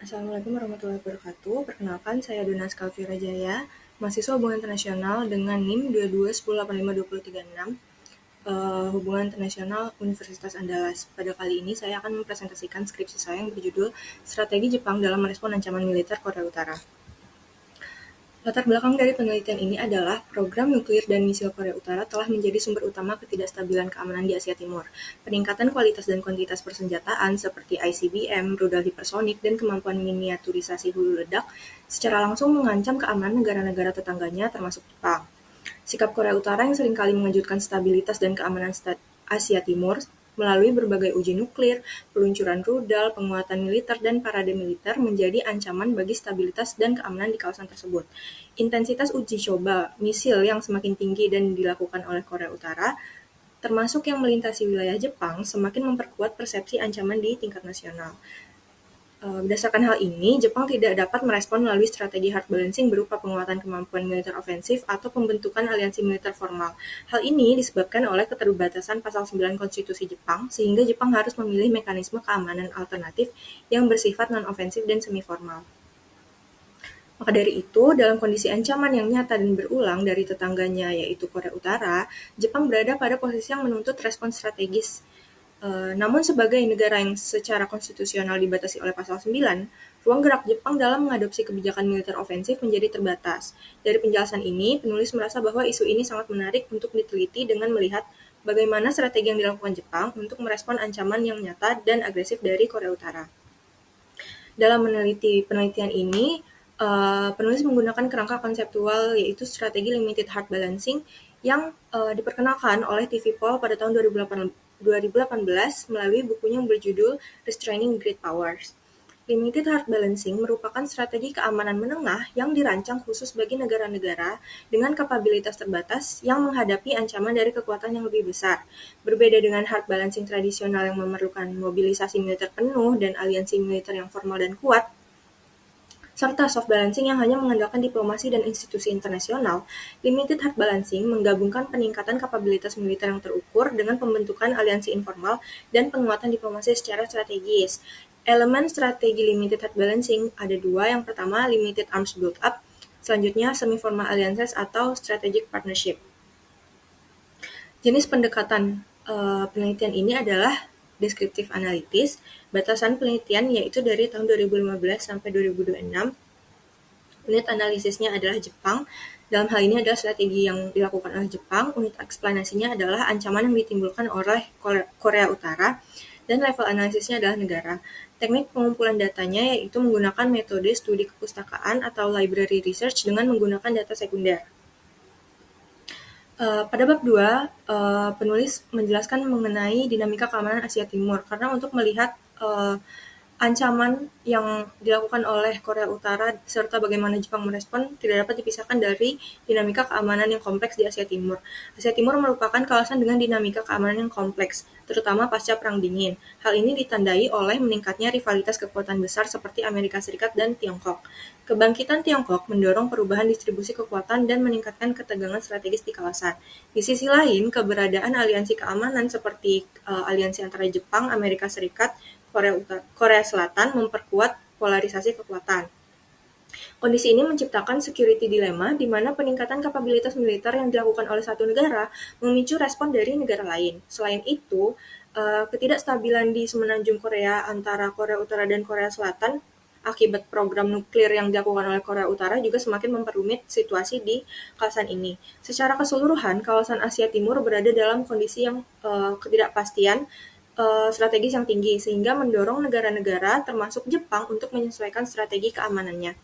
Assalamualaikum warahmatullahi wabarakatuh. Perkenalkan, saya Dona Skalvira Jaya, mahasiswa Hubungan Internasional dengan NIM 2210852036, Hubungan Internasional Universitas Andalas. Pada kali ini saya akan mempresentasikan skripsi saya yang berjudul Strategi Jepang dalam Merespon Ancaman Militer Korea Utara. Latar belakang dari penelitian ini adalah program nuklir dan misil Korea Utara telah menjadi sumber utama ketidakstabilan keamanan di Asia Timur. Peningkatan kualitas dan kuantitas persenjataan seperti ICBM, rudal hipersonik, dan kemampuan miniaturisasi hulu ledak secara langsung mengancam keamanan negara-negara tetangganya termasuk Jepang. Sikap Korea Utara yang seringkali mengejutkan stabilitas dan keamanan Asia Timur melalui berbagai uji nuklir, peluncuran rudal, penguatan militer, dan parade militer menjadi ancaman bagi stabilitas dan keamanan di kawasan tersebut. Intensitas uji coba misil yang semakin tinggi dan dilakukan oleh Korea Utara, termasuk yang melintasi wilayah Jepang, semakin memperkuat persepsi ancaman di tingkat nasional. Berdasarkan hal ini, Jepang tidak dapat merespon melalui strategi hard balancing berupa penguatan kemampuan militer ofensif atau pembentukan aliansi militer formal. Hal ini disebabkan oleh keterbatasan pasal 9 Konstitusi Jepang, sehingga Jepang harus memilih mekanisme keamanan alternatif yang bersifat non-ofensif dan semi-formal. Maka dari itu, dalam kondisi ancaman yang nyata dan berulang dari tetangganya yaitu Korea Utara, Jepang berada pada posisi yang menuntut respons strategis. Namun sebagai negara yang secara konstitusional dibatasi oleh pasal 9, ruang gerak Jepang dalam mengadopsi kebijakan militer ofensif menjadi terbatas. Dari penjelasan ini, penulis merasa bahwa isu ini sangat menarik untuk diteliti dengan melihat bagaimana strategi yang dilakukan Jepang untuk merespon ancaman yang nyata dan agresif dari Korea Utara. Dalam meneliti penelitian ini, penulis menggunakan kerangka konseptual yaitu strategi limited hard balancing yang diperkenalkan oleh TV Poll pada tahun 2018 melalui bukunya yang berjudul Restraining Great Powers. Limited hard balancing merupakan strategi keamanan menengah yang dirancang khusus bagi negara-negara dengan kapabilitas terbatas yang menghadapi ancaman dari kekuatan yang lebih besar. Berbeda dengan hard balancing tradisional yang memerlukan mobilisasi militer penuh dan aliansi militer yang formal dan kuat, serta soft balancing yang hanya mengandalkan diplomasi dan institusi internasional, limited hard balancing menggabungkan peningkatan kapabilitas militer yang terukur dengan pembentukan aliansi informal dan penguatan diplomasi secara strategis. Elemen strategi limited hard balancing ada dua. Yang pertama, limited arms build-up, selanjutnya semi-formal alliances atau strategic partnership. Jenis pendekatan penelitian ini adalah deskriptif analitis. Batasan penelitian yaitu dari tahun 2015 sampai 2026. Unit analisisnya adalah Jepang. Dalam hal ini adalah strategi yang dilakukan oleh Jepang. Unit eksplanasinya adalah ancaman yang ditimbulkan oleh Korea Utara. Dan level analisisnya adalah negara. Teknik pengumpulan datanya yaitu menggunakan metode studi kepustakaan atau library research dengan menggunakan data sekunder. Pada bab 2, penulis menjelaskan mengenai dinamika keamanan Asia Timur, karena untuk melihat ancaman yang dilakukan oleh Korea Utara serta bagaimana Jepang merespon tidak dapat dipisahkan dari dinamika keamanan yang kompleks di Asia Timur. Asia Timur merupakan kawasan dengan dinamika keamanan yang kompleks, terutama pasca Perang Dingin. Hal ini ditandai oleh meningkatnya rivalitas kekuatan besar seperti Amerika Serikat dan Tiongkok. Kebangkitan Tiongkok mendorong perubahan distribusi kekuatan dan meningkatkan ketegangan strategis di kawasan. Di sisi lain, keberadaan aliansi keamanan seperti aliansi antara Jepang, Amerika Serikat, Korea Selatan memperkuat polarisasi kekuatan. Kondisi ini menciptakan security dilemma di mana peningkatan kapabilitas militer yang dilakukan oleh satu negara memicu respon dari negara lain. Selain itu, ketidakstabilan di semenanjung Korea antara Korea Utara dan Korea Selatan akibat program nuklir yang dilakukan oleh Korea Utara juga semakin memperumit situasi di kawasan ini. Secara keseluruhan, kawasan Asia Timur berada dalam kondisi yang ketidakpastian strategis yang tinggi, sehingga mendorong negara-negara termasuk Jepang untuk menyesuaikan strategi keamanannya.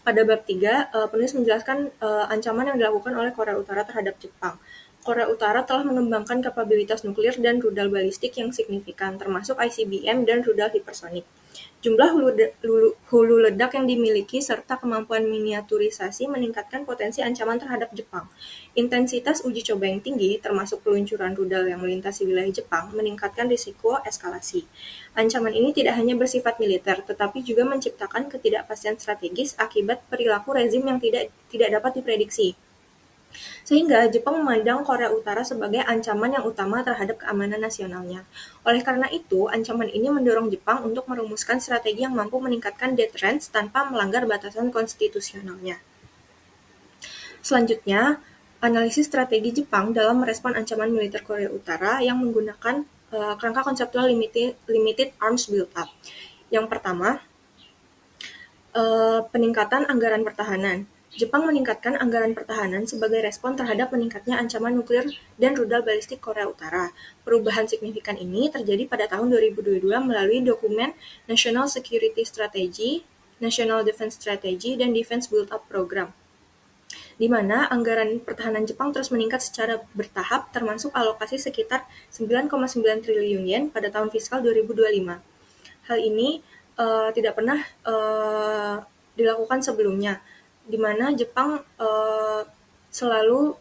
Pada bab 3, penulis menjelaskan ancaman yang dilakukan oleh Korea Utara terhadap Jepang. Korea Utara telah mengembangkan kapabilitas nuklir dan rudal balistik yang signifikan, termasuk ICBM dan rudal hipersonik. Jumlah hulu ledak yang dimiliki serta kemampuan miniaturisasi meningkatkan potensi ancaman terhadap Jepang. Intensitas uji coba yang tinggi, termasuk peluncuran rudal yang melintasi wilayah Jepang, meningkatkan risiko eskalasi. Ancaman ini tidak hanya bersifat militer, tetapi juga menciptakan ketidakpastian strategis akibat perilaku rezim yang tidak dapat diprediksi. Sehingga Jepang memandang Korea Utara sebagai ancaman yang utama terhadap keamanan nasionalnya. Oleh karena itu, ancaman ini mendorong Jepang untuk merumuskan strategi yang mampu meningkatkan deterrence tanpa melanggar batasan konstitusionalnya. Selanjutnya, analisis strategi Jepang dalam merespon ancaman militer Korea Utara yang menggunakan kerangka konseptual limited arms build-up. Yang pertama, peningkatan anggaran pertahanan. Jepang meningkatkan anggaran pertahanan sebagai respon terhadap meningkatnya ancaman nuklir dan rudal balistik Korea Utara. Perubahan signifikan ini terjadi pada tahun 2022 melalui dokumen National Security Strategy, National Defense Strategy, dan Defense Build-up Program, di mana anggaran pertahanan Jepang terus meningkat secara bertahap, termasuk alokasi sekitar 9,9 triliun yen pada tahun fiskal 2025. Hal ini tidak pernah dilakukan sebelumnya, di mana Jepang selalu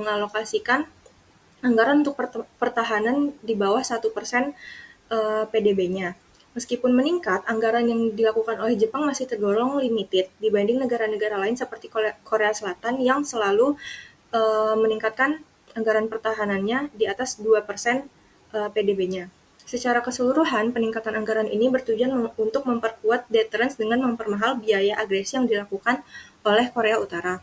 mengalokasikan anggaran untuk pertahanan di bawah 1% PDB-nya. Meskipun meningkat, anggaran yang dilakukan oleh Jepang masih tergolong limited dibanding negara-negara lain seperti Korea Selatan yang selalu meningkatkan anggaran pertahanannya di atas 2% PDB-nya. Secara keseluruhan, peningkatan anggaran ini bertujuan untuk memperkuat deterrence dengan mempermahal biaya agresi yang dilakukan oleh Korea Utara.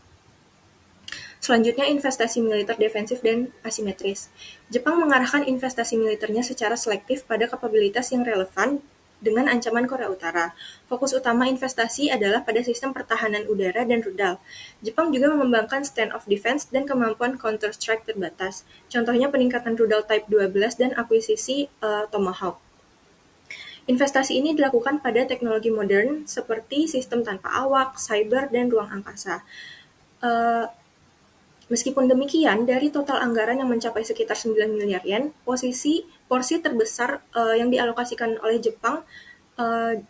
Selanjutnya, investasi militer defensif dan asimetris. Jepang mengarahkan investasi militernya secara selektif pada kapabilitas yang relevan dengan ancaman Korea Utara. Fokus utama investasi adalah pada sistem pertahanan udara dan rudal. Jepang juga mengembangkan stand-off defense dan kemampuan counter-strike terbatas. Contohnya peningkatan rudal Type 12 dan akuisisi Tomahawk. Investasi ini dilakukan pada teknologi modern seperti sistem tanpa awak, cyber, dan ruang angkasa. Meskipun demikian, dari total anggaran yang mencapai sekitar 9 miliar yen, porsi terbesar yang dialokasikan oleh Jepang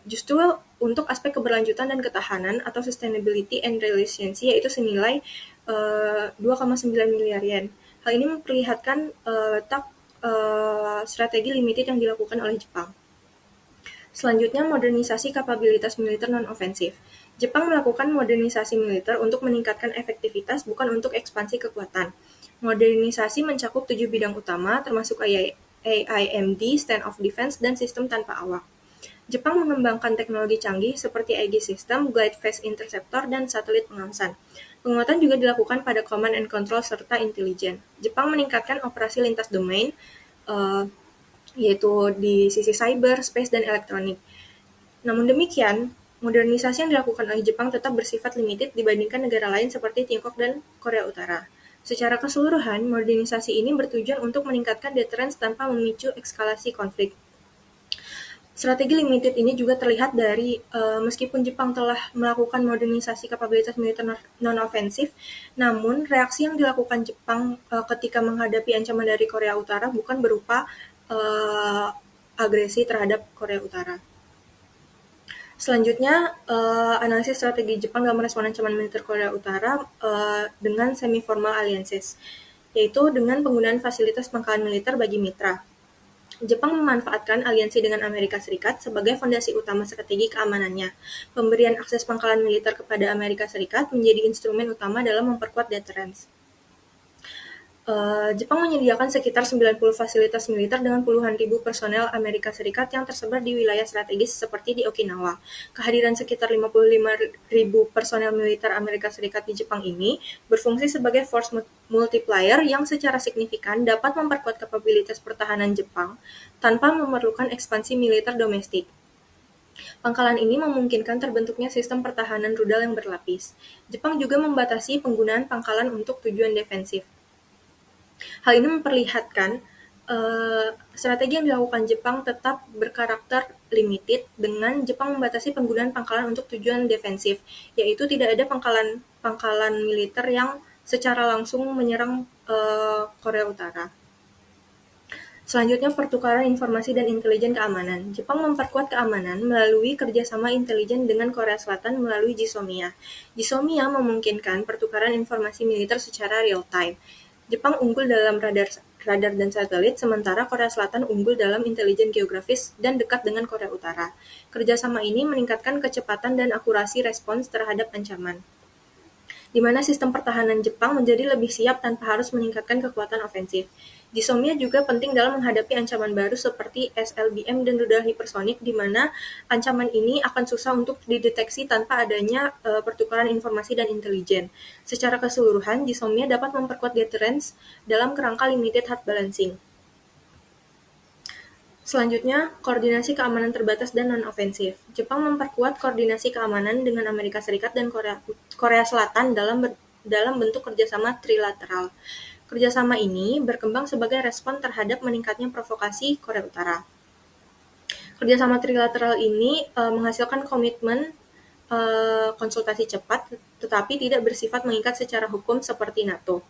justru untuk aspek keberlanjutan dan ketahanan atau sustainability and resiliency, yaitu senilai 2,9 miliar yen. Hal ini memperlihatkan letak strategi limited yang dilakukan oleh Jepang. Selanjutnya, modernisasi kapabilitas militer non-ofensif. Jepang melakukan modernisasi militer untuk meningkatkan efektivitas, bukan untuk ekspansi kekuatan. Modernisasi mencakup 7 bidang utama, termasuk AIMD, stand-off defense, dan sistem tanpa awak. Jepang mengembangkan teknologi canggih seperti Aegis System, Glide Phase Interceptor, dan satelit pengawasan. Penguatan juga dilakukan pada command and control serta intelijen. Jepang meningkatkan operasi lintas domain, yaitu di sisi cyber, space, dan elektronik. Namun demikian, modernisasi yang dilakukan oleh Jepang tetap bersifat limited dibandingkan negara lain seperti Tiongkok dan Korea Utara. Secara keseluruhan, modernisasi ini bertujuan untuk meningkatkan deterrence tanpa memicu eskalasi konflik. Strategi limited ini juga terlihat dari meskipun Jepang telah melakukan modernisasi kapabilitas militer non-ofensif, namun reaksi yang dilakukan Jepang ketika menghadapi ancaman dari Korea Utara bukan berupa agresi terhadap Korea Utara. Selanjutnya, analisis strategi Jepang dalam merespon ancaman militer Korea Utara dengan semi-formal alliances, yaitu dengan penggunaan fasilitas pangkalan militer bagi mitra. Jepang memanfaatkan aliansi dengan Amerika Serikat sebagai fondasi utama strategi keamanannya. Pemberian akses pangkalan militer kepada Amerika Serikat menjadi instrumen utama dalam memperkuat deterrence. Jepang menyediakan sekitar 90 fasilitas militer dengan puluhan ribu personel Amerika Serikat yang tersebar di wilayah strategis seperti di Okinawa. Kehadiran sekitar 55.000 personel militer Amerika Serikat di Jepang ini berfungsi sebagai force multiplier yang secara signifikan dapat memperkuat kapabilitas pertahanan Jepang tanpa memerlukan ekspansi militer domestik. Pangkalan ini memungkinkan terbentuknya sistem pertahanan rudal yang berlapis. Jepang juga membatasi penggunaan pangkalan untuk tujuan defensif. Hal ini memperlihatkan strategi yang dilakukan Jepang tetap berkarakter limited dengan Jepang membatasi penggunaan pangkalan untuk tujuan defensif, yaitu tidak ada pangkalan militer yang secara langsung menyerang Korea Utara. Selanjutnya, pertukaran informasi dan intelijen keamanan. Jepang memperkuat keamanan melalui kerjasama intelijen dengan Korea Selatan melalui GSOMIA. GSOMIA memungkinkan pertukaran informasi militer secara real-time. Jepang unggul dalam radar dan satelit, sementara Korea Selatan unggul dalam intelijen geografis dan dekat dengan Korea Utara. Kerjasama ini meningkatkan kecepatan dan akurasi respons terhadap ancaman. di mana sistem pertahanan Jepang menjadi lebih siap tanpa harus meningkatkan kekuatan ofensif. Jisomnya juga penting dalam menghadapi ancaman baru seperti SLBM dan rudal hipersonik, di mana ancaman ini akan susah untuk dideteksi tanpa adanya pertukaran informasi dan intelijen. Secara keseluruhan, jisomnya dapat memperkuat deterrence dalam kerangka limited hard balancing. Selanjutnya, koordinasi keamanan terbatas dan non-ofensif. Jepang memperkuat koordinasi keamanan dengan Amerika Serikat dan Korea Selatan dalam bentuk kerjasama trilateral. Kerjasama ini berkembang sebagai respon terhadap meningkatnya provokasi Korea Utara. Kerjasama trilateral ini menghasilkan komitmen konsultasi cepat, tetapi tidak bersifat mengikat secara hukum seperti NATO.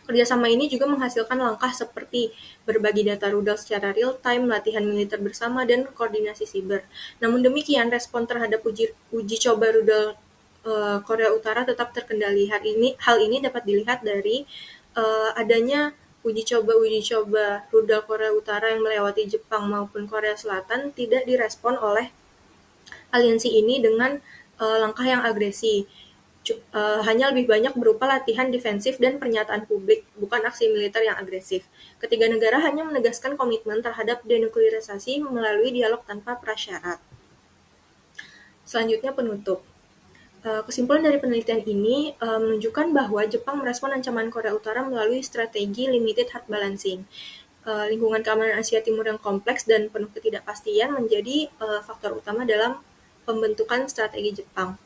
Kerjasama ini juga menghasilkan langkah seperti berbagi data rudal secara real-time, latihan militer bersama, dan koordinasi siber. Namun demikian, respon terhadap uji coba rudal Korea Utara tetap terkendali. Hal ini dapat dilihat dari adanya uji coba rudal Korea Utara yang melewati Jepang maupun Korea Selatan tidak direspon oleh aliansi ini dengan langkah yang agresi. Hanya lebih banyak berupa latihan defensif dan pernyataan publik, bukan aksi militer yang agresif. Ketiga negara hanya menegaskan komitmen terhadap denuklirisasi melalui dialog tanpa prasyarat. Selanjutnya penutup. Kesimpulan dari penelitian ini menunjukkan bahwa Jepang merespon ancaman Korea Utara melalui strategi limited hard balancing. Lingkungan keamanan Asia Timur yang kompleks dan penuh ketidakpastian menjadi faktor utama dalam pembentukan strategi Jepang.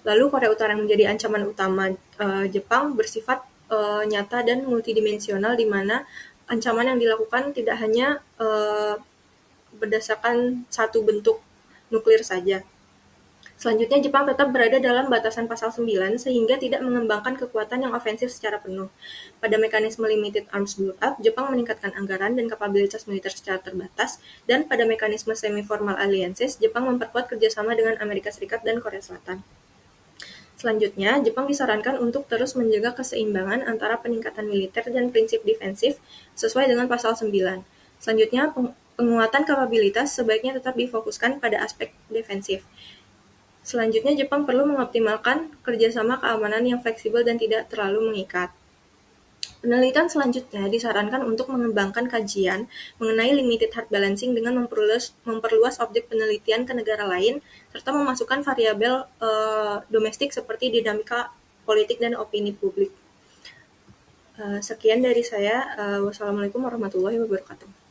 Lalu Korea Utara yang menjadi ancaman utama Jepang bersifat nyata dan multidimensional, di mana ancaman yang dilakukan tidak hanya berdasarkan satu bentuk nuklir saja. Selanjutnya, Jepang tetap berada dalam batasan pasal 9 sehingga tidak mengembangkan kekuatan yang ofensif secara penuh. Pada mekanisme limited arms build-up, Jepang meningkatkan anggaran dan kapabilitas militer secara terbatas, dan pada mekanisme semi-formal alliances, Jepang memperkuat kerjasama dengan Amerika Serikat dan Korea Selatan. Selanjutnya, Jepang disarankan untuk terus menjaga keseimbangan antara peningkatan militer dan prinsip defensif sesuai dengan pasal 9. Selanjutnya, penguatan kapabilitas sebaiknya tetap difokuskan pada aspek defensif. Selanjutnya, Jepang perlu mengoptimalkan kerjasama keamanan yang fleksibel dan tidak terlalu mengikat. Penelitian selanjutnya disarankan untuk mengembangkan kajian mengenai limited hard balancing dengan memperluas objek penelitian ke negara lain, serta memasukkan variabel domestik seperti dinamika politik dan opini publik. Sekian dari saya. Wassalamualaikum warahmatullahi wabarakatuh.